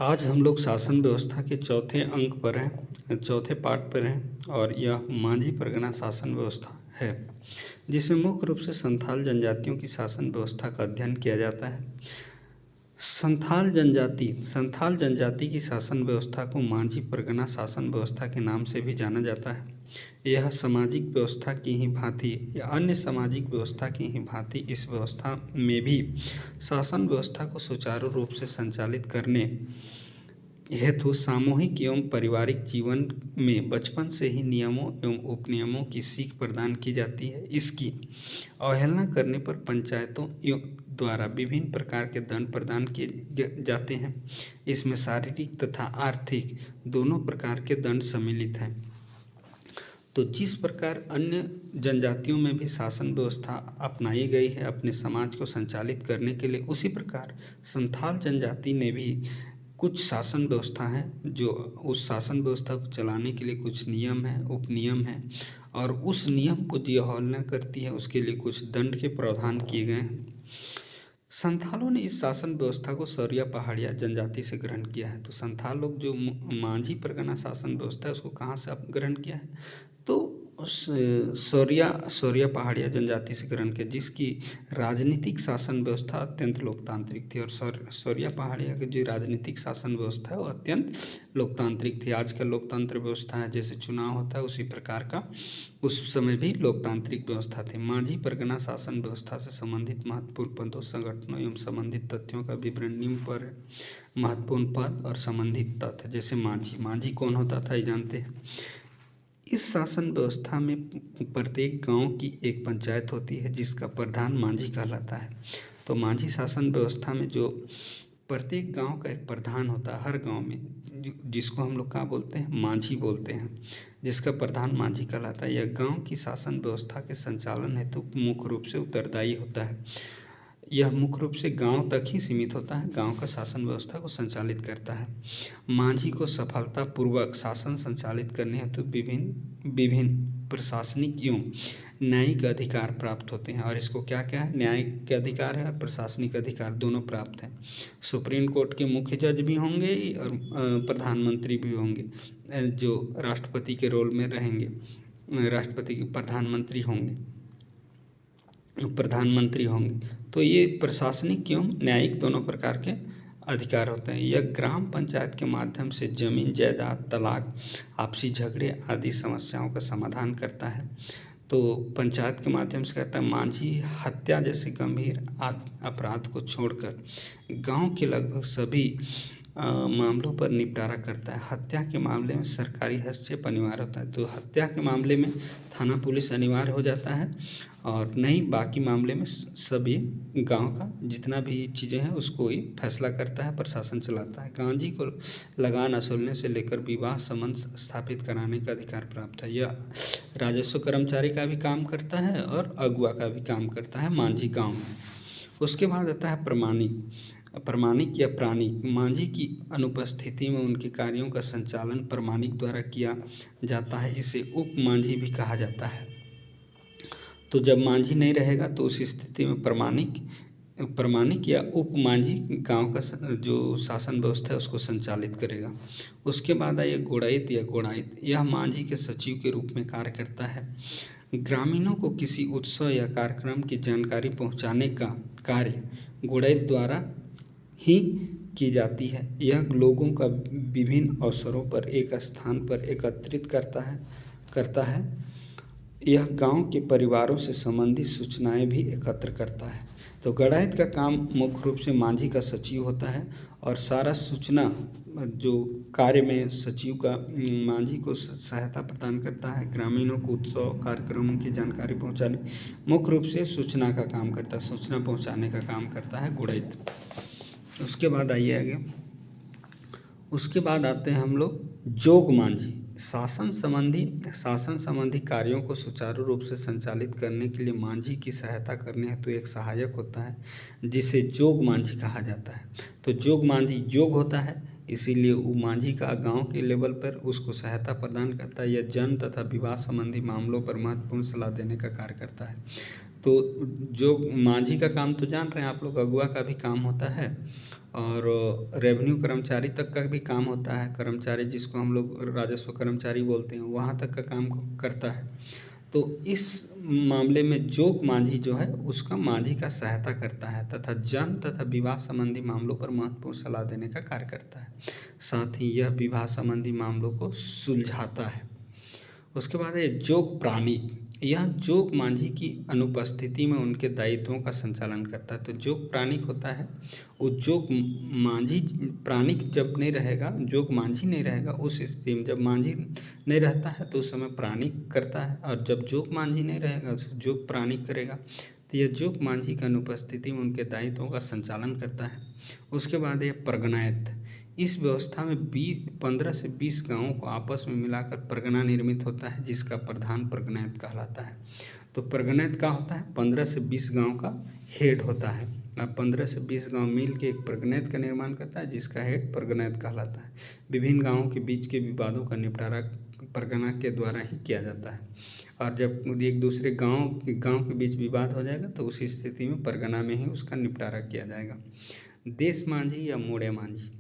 आज हम लोग शासन व्यवस्था के चौथे अंक पर हैं, चौथे पार्ट पर हैं और यह मांझी परगना शासन व्यवस्था है, जिसमें मुख्य रूप से संथाल जनजातियों की शासन व्यवस्था का अध्ययन किया जाता है। संथाल जनजाति की शासन व्यवस्था को मांझी परगना शासन व्यवस्था के नाम से भी जाना जाता है। यह सामाजिक व्यवस्था की ही भांति या अन्य सामाजिक व्यवस्था की ही भांति इस व्यवस्था में भी शासन व्यवस्था को सुचारू रूप से संचालित करने हेतु सामूहिक एवं पारिवारिक जीवन में बचपन से ही नियमों एवं उपनियमों की सीख प्रदान की जाती है। इसकी अवहेलना करने पर पंचायतों द्वारा विभिन्न प्रकार के दंड प्रदान किए जाते हैं। इसमें शारीरिक तथा आर्थिक दोनों प्रकार के दंड सम्मिलित हैं। तो जिस प्रकार अन्य जनजातियों में भी शासन व्यवस्था अपनाई गई है अपने समाज को संचालित करने के लिए, उसी प्रकार संथाल जनजाति ने भी कुछ शासन व्यवस्था हैं जो उस शासन व्यवस्था को चलाने के लिए कुछ नियम हैं, उपनियम हैं और उस नियम को जो अवहेलना करती है उसके लिए कुछ दंड के प्रावधान किए गए हैं। संथालों ने इस शासन व्यवस्था को सौरिया पहाड़िया जनजाति से ग्रहण किया है। तो संथाल लोग जो मांझी परगना शासन व्यवस्था है उसको कहाँ से ग्रहण किया है, तो सौरिया पहाड़िया जनजाति से ग्रहण किया, जिसकी राजनीतिक शासन व्यवस्था अत्यंत लोकतांत्रिक थी। और सौरिया पहाड़िया की जो राजनीतिक शासन व्यवस्था है वो अत्यंत लोकतांत्रिक थी। आजकल लोकतंत्र व्यवस्था है, जैसे चुनाव होता है उसी प्रकार का उस समय भी लोकतांत्रिक व्यवस्था थी। मांझी परगना शासन व्यवस्था से संबंधित महत्वपूर्ण पदों, संगठनों एवं संबंधित तथ्यों का विवरण निम्न पर है। महत्वपूर्ण पद और संबंधित तथ्य, जैसे मांझी कौन होता था ये जानते हैं। इस शासन व्यवस्था में प्रत्येक गांव की एक पंचायत होती है जिसका प्रधान मांझी कहलाता है। तो मांझी शासन व्यवस्था में जो प्रत्येक गांव का एक प्रधान होता है, हर गांव में जिसको हम लोग क्या बोलते हैं, मांझी बोलते हैं, जिसका प्रधान मांझी कहलाता है। यह गांव की शासन व्यवस्था के संचालन हेतु मुख्य रूप से उत्तरदायी होता है। यह मुख्य रूप से गांव तक ही सीमित होता है, गांव का शासन व्यवस्था को संचालित करता है। मांझी को सफलतापूर्वक शासन संचालित करने हेतु विभिन्न विभिन्न प्रशासनिक एवं न्यायिक अधिकार प्राप्त होते हैं। और इसको क्या क्या है, न्यायिक अधिकार है और प्रशासनिक अधिकार दोनों प्राप्त हैं। सुप्रीम कोर्ट के मुख्य जज भी होंगे और प्रधानमंत्री भी होंगे, जो राष्ट्रपति के रोल में रहेंगे, राष्ट्रपति के प्रधानमंत्री होंगे। तो ये प्रशासनिक एवं न्यायिक दोनों प्रकार के अधिकार होते हैं। यह ग्राम पंचायत के माध्यम से जमीन जायदाद, तलाक, आपसी झगड़े आदि समस्याओं का समाधान करता है। तो पंचायत के माध्यम से कहता है, मांझी हत्या जैसे गंभीर अपराध को छोड़कर गांव के लगभग सभी मामलों पर निपटारा करता है। हत्या के मामले में सरकारी हस्तक्षेप अनिवार्य होता है। तो हत्या के मामले में थाना पुलिस अनिवार्य हो जाता है और नहीं बाकी मामले में सभी गांव का जितना भी चीज़ें हैं उसको ही फैसला करता है, प्रशासन चलाता है। गांधी को लगान वसूलने से लेकर विवाह संबंध स्थापित कराने का अधिकार प्राप्त है। यह राजस्व कर्मचारी का भी काम करता है और अगुआ का भी काम करता है मांझी गाँव में। उसके बाद आता है प्रमाणिक या प्राणिक। मांझी की अनुपस्थिति में उनके कार्यों का संचालन प्रमाणिक द्वारा किया जाता है। इसे उप मांझी भी कहा जाता है। तो जब मांझी नहीं रहेगा तो उस स्थिति में प्रमाणिक या उप मांझी गांव का जो शासन व्यवस्था है उसको संचालित करेगा। उसके बाद आइए गोड़ाइत। यह मांझी के सचिव के रूप में कार्य करता है। ग्रामीणों को किसी उत्सव या कार्यक्रम की जानकारी पहुंचाने का कार्य गोड़ाइत द्वारा ही की जाती है। यह लोगों का विभिन्न अवसरों पर एक स्थान पर एकत्रित करता है। यह गांव के परिवारों से संबंधित सूचनाएं भी एकत्र करता है। तो गड़ाहित का काम मुख्य रूप से मांझी का सचिव होता है और सारा सूचना जो कार्य में सचिव का मांझी को सहायता प्रदान करता है। ग्रामीणों को उत्सव कार्यक्रमों की जानकारी पहुंचाने, मुख्य रूप से सूचना का काम करता है, सूचना पहुंचाने का काम करता है गड़ाहित। उसके बाद आइए आगे, उसके बाद आते हैं हम लोग जोग मांझी। शासन संबंधी कार्यों को सुचारू रूप से संचालित करने के लिए मांझी की सहायता करने हेतु तो एक सहायक होता है जिसे जोग मांझी कहा जाता है। तो जोग मांझी जोग होता है, इसीलिए वो मांझी का गांव के लेवल पर उसको सहायता प्रदान करता है। यह जन्म तथा विवाह संबंधी मामलों पर महत्वपूर्ण सलाह देने का कार्य करता है। तो जो मांझी का काम तो जान रहे हैं आप लोग, अगुआ का भी काम होता है और रेवेन्यू कर्मचारी तक का भी काम होता है। कर्मचारी जिसको हम लोग राजस्व कर्मचारी बोलते हैं, वहाँ तक का काम करता है। तो इस मामले में जोग मांझी जो है उसका मांझी का सहायता करता है तथा जन्म तथा विवाह संबंधी मामलों पर महत्वपूर्ण सलाह देने का कार्य करता है। साथ ही यह विवाह संबंधी मामलों को सुलझाता है। उसके बाद है जोग प्राणिक। यह जोग मांझी की अनुपस्थिति में उनके दायित्वों का संचालन करता है। तो जोग प्राणिक होता है, वो जोग मांझी प्राणिक जब नहीं रहेगा, जोग मांझी नहीं रहेगा, उस स्थिति में जब मांझी नहीं रहता है तो उस समय प्राणिक करता है, और जब जोग मांझी नहीं रहेगा तो जोग प्राणिक करेगा। तो यह जोग मांझी की अनुपस्थिति में उनके दायित्वों का संचालन करता है। उसके बाद यह परगनायत। इस व्यवस्था में 15 से 20 गांवों को आपस में मिलाकर परगना निर्मित होता है, जिसका प्रधान परगनायत कहलाता है। तो परगनायत क्या होता है? 15 से 20 गांव का हेड होता है। अब 15 से 20 गांव मिल के एक परगनायत का निर्माण करता है, जिसका हेड परगनायत कहलाता है। विभिन्न गांवों के बीच के विवादों का निपटारा परगना के द्वारा ही किया जाता है, और जब एक दूसरे गांव के बीच विवाद हो जाएगा तो उसी स्थिति में परगना में ही उसका निपटारा किया जाएगा। देश मांझी या मोड़े मांझी,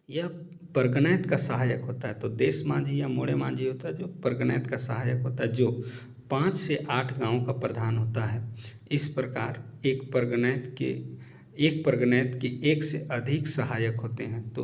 यह परगनायत का सहायक होता है। तो देश मांझी या मोड़े मांझी होता है जो परगनायत का सहायक होता है, जो 5 से 8 गांव का प्रधान होता है। इस प्रकार एक परगनायत के एक से अधिक सहायक होते हैं। तो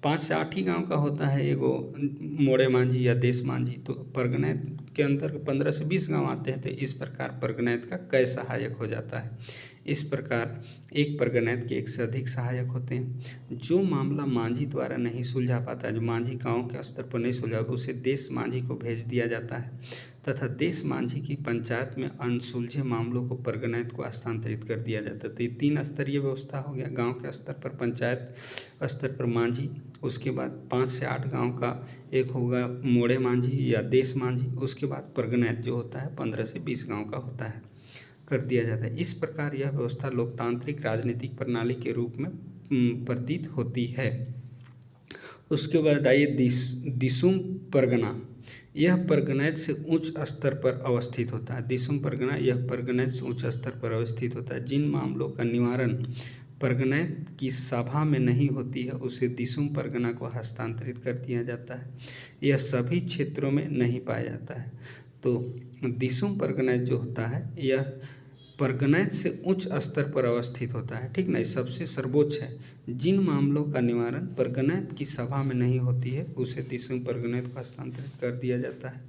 5 से 8 ही गांव का होता है एगो मोड़े मांझी या देश मांझी। तो परगनायत के अंदर 15 से 20 गांव आते हैं, तो इस प्रकार परगनायत का कई सहायक हो जाता है। इस प्रकार एक परगनायत के एक से अधिक सहायक होते हैं। जो मामला मांझी द्वारा नहीं सुलझा पाता है, जो मांझी गांव के स्तर पर नहीं सुलझा, उसे देश मांझी को भेज दिया जाता है तथा देश मांझी की पंचायत में अनसुलझे मामलों को परगनायत को हस्तांतरित कर दिया जाता है। तो ये 3 स्तरीय व्यवस्था हो गया, गांव के स्तर पर पंचायत स्तर पर मांझी, उसके बाद 5 से 8 गांव का एक होगा मोड़े मांझी या देश मांझी, उसके बाद परगनायत जो होता है 15 से 20 गांव का होता है, कर दिया जाता है। इस प्रकार यह व्यवस्था लोकतांत्रिक राजनीतिक प्रणाली के रूप में प्रतीत होती है। उसके बाद आइए दिसुम परगना। यह परगनायत से उच्च स्तर पर अवस्थित होता है। दिसुम परगना यह परगनायत से उच्च स्तर पर अवस्थित होता है। जिन मामलों का निवारण परगनायत की सभा में नहीं होती है उसे दिसुम परगना को हस्तांतरित कर दिया जाता है। यह सभी क्षेत्रों में नहीं पाया जाता है। तो दिसुम परगनायत जो होता है यह परगनायत से उच्च स्तर पर अवस्थित होता है, ठीक ना, सबसे सर्वोच्च है। जिन मामलों का निवारण परगनायत की सभा में नहीं होती है उसे दिसुम परगनायत को हस्तांतरित कर दिया जाता है।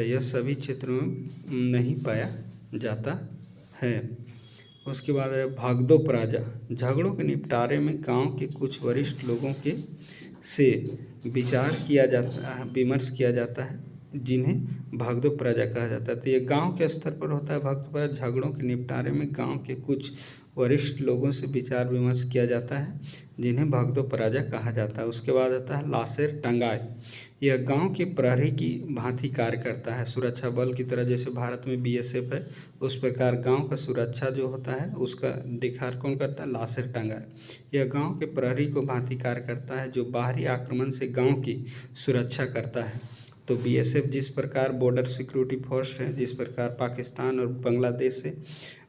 यह सभी क्षेत्रों में नहीं पाया जाता है। उसके बाद है भागदो पराजा। झगड़ों के निपटारे में गांव के कुछ वरिष्ठ लोगों के से विमर्श किया जाता है, जिन्हें भागदो पराजा कहा जाता है। तो ये गांव के स्तर पर होता है भागदो पराजा। झगड़ों के निपटारे में गांव के कुछ वरिष्ठ लोगों से विचार विमर्श किया जाता है, जिन्हें भागदो पराजा कहा जाता है। उसके बाद आता है लासेर टंगाई। यह गांव के प्रहरी की भांति कार्य करता है। सुरक्षा बल की तरह जैसे भारत में बीएसएफ है, उस प्रकार गांव का सुरक्षा जो होता है उसका देखभाल कौन करता है? लासेर टंगाई। यह गांव के प्रहरी को भांति कार्य करता है जो बाहरी आक्रमण से गांव की सुरक्षा करता है। तो बीएसएफ जिस प्रकार बॉर्डर सिक्योरिटी फोर्स है, जिस प्रकार पाकिस्तान और बांग्लादेश से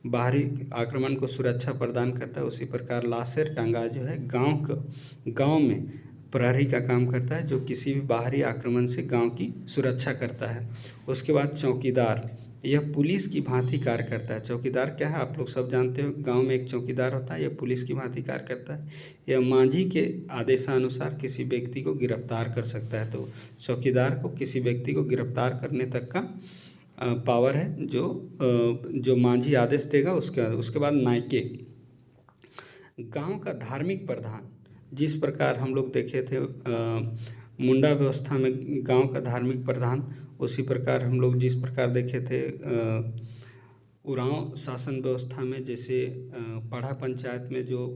बाहरी आक्रमण को सुरक्षा प्रदान करता है, उसी प्रकार लासेर टंगाई जो है गांव में प्रहरी का काम करता है, जो किसी भी बाहरी आक्रमण से गांव की सुरक्षा करता है। उसके बाद चौकीदार। यह पुलिस की भांति कार्य करता है। चौकीदार क्या है आप लोग सब जानते हो, गांव में एक चौकीदार होता है, यह पुलिस की भांति कार्य करता है। यह मांझी के आदेशानुसार किसी व्यक्ति को गिरफ्तार कर सकता है। तो चौकीदार को किसी व्यक्ति को गिरफ्तार करने तक का पावर है जो मांझी आदेश देगा। उसके बाद नायके, गांव का धार्मिक प्रधान। जिस प्रकार हम लोग देखे थे मुंडा व्यवस्था में गांव का धार्मिक प्रधान, उसी प्रकार हम लोग जिस प्रकार देखे थे उरांव शासन व्यवस्था में जैसे पढ़ा पंचायत में जो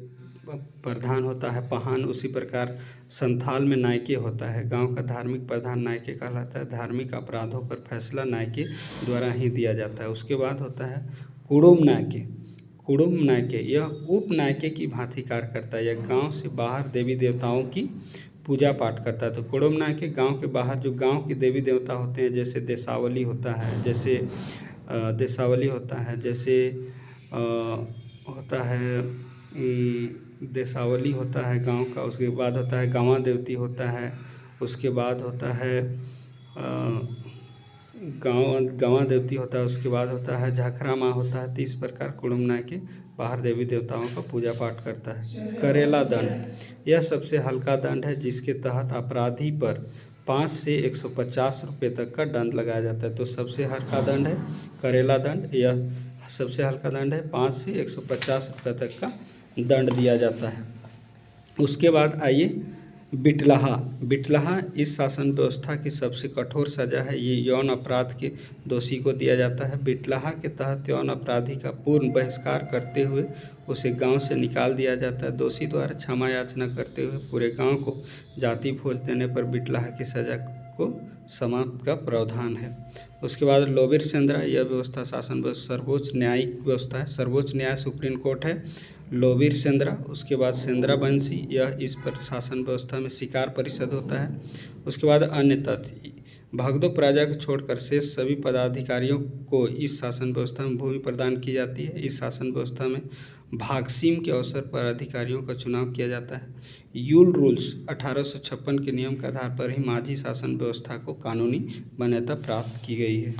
प्रधान होता है पहान, उसी प्रकार संथाल में नायके होता है। गांव का धार्मिक प्रधान नायके कहलाता है। धार्मिक अपराधों पर फैसला नायके द्वारा ही दिया जाता है। उसके बाद होता है कुड़ुम नायके। यह उप नायके की भांति कार्य करता है। यह गांव से बाहर देवी देवताओं की पूजा पाठ करता है। तो कुड़ुम नायके गांव के बाहर जो गांव के देवी देवता होते हैं, जैसे देसावली होता है, जैसे देशावली होता है, जैसे होता है देशावली होता है गांव का, उसके बाद होता है गांवा देवती होता है, उसके बाद होता है गांवा देवती होता है, उसके बाद होता है झाखरा माँ होता है। तो इस प्रकार कुड़ुम के बाहर देवी देवताओं का पूजा पाठ करता है। करेला दंड, यह सबसे हल्का दंड है जिसके तहत अपराधी पर 5 से 150 रुपये तक का दंड लगाया जाता है। तो सबसे हल्का दंड है करेला दंड, यह सबसे हल्का दंड है, 5 से 150 रुपये तक का दंड दिया जाता है। उसके बाद आइए बिटलाहा। बिटलाहा इस शासन व्यवस्था की सबसे कठोर सज़ा है। ये यौन अपराध के दोषी को दिया जाता है। बिटलाहा के तहत यौन अपराधी का पूर्ण बहिष्कार करते हुए उसे गांव से निकाल दिया जाता है। दोषी द्वारा क्षमा याचना करते हुए पूरे गांव को जाति भोज देने पर बिटलाहा की सज़ा को समाप्त का प्रावधान है। उसके बाद लोबिर सेंद्रा, यह व्यवस्था शासन व्यवस्था सर्वोच्च न्यायिक व्यवस्था है। सर्वोच्च न्याय सुप्रीम कोर्ट है। लोबिर सेंद्रा, उसके बाद सेंद्रा बंसी, यह इस पर शासन व्यवस्था में शिकार परिषद होता है। उसके बाद अन्य तथ्य, भगदो प्रजा को छोड़कर शेष सभी पदाधिकारियों को इस शासन व्यवस्था में भूमि प्रदान की जाती है। इस शासन व्यवस्था में भागसीम के अवसर पर अधिकारियों का चुनाव किया जाता है। यूल रूल्स 1856 के नियम के आधार पर ही माझी शासन व्यवस्था को कानूनी मान्यता प्राप्त की गई है।